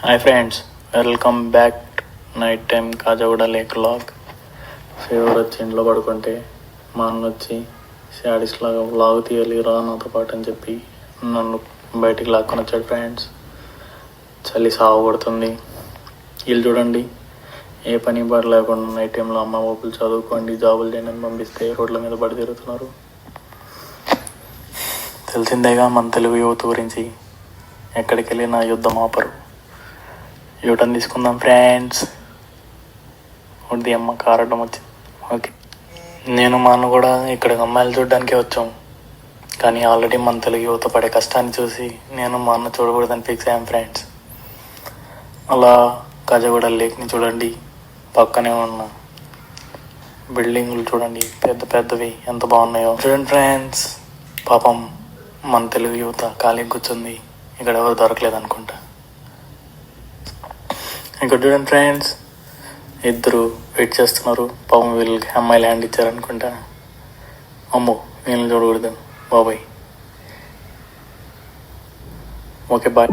Hi friends, welcome back. Night time Khajaguda lake vlog. Fever వచ్చి ఇంట్లో పడుకుంటే మా అన్న వచ్చి శాడీస్ లాగా వ్లాగ్ తీయాలి రా నాతో పాటు అని చెప్పి నన్ను బయటికి లాక్కొని వచ్చాడు. ఫ్రెండ్స్, చలి సాగు కొడుతుంది. వీళ్ళు చూడండి, ఏ పని పని లేకుండా నైట్ టైంలో అమ్మ బాబులు చదువుకోండి జాబులు చేయండి అని పంపిస్తే రోడ్ల మీద పడి తిరుగుతున్నారు. తెలిసిందేగా మన తెలుగు యువత గురించి. ఎక్కడికి వెళ్ళినా యుద్ధం ఆపరు. యూటర్న్ తీసుకుందాం ఫ్రెండ్స్. ఒకటి అమ్మ కారడం వచ్చింది. ఓకే, నేను మా అన్న కూడా ఇక్కడికి అమ్మాయిలు చూడడానికే వచ్చాం. కానీ ఆల్రెడీ మన తెలుగు యువత పడే కష్టాన్ని చూసి నేను మా అన్న చూడకూడదని ఫిక్స్ అయ్యాం ఫ్రెండ్స్. అలా కాజాగూడ లేక్ని చూడండి, పక్కనే ఉన్న బిల్డింగులు చూడండి, పెద్ద పెద్దవి ఎంత బాగున్నాయో చూడండి ఫ్రెండ్స్. పాపం మన తెలుగు యువత ఖాళీ కూర్చుంది, ఇక్కడ ఎవరు దొరకలేదు అనుకుంటా. ఇక్కడ చూడండి ఫ్రెండ్స్, ఇద్దరు వెయిట్ చేస్తున్నారు. పాపం వీళ్ళకి అమ్మాయిలు హ్యాండ్ ఇచ్చారనుకుంటా. అమ్మో, వీళ్ళని చూడకూడదు బాబాయ్. Okay bye.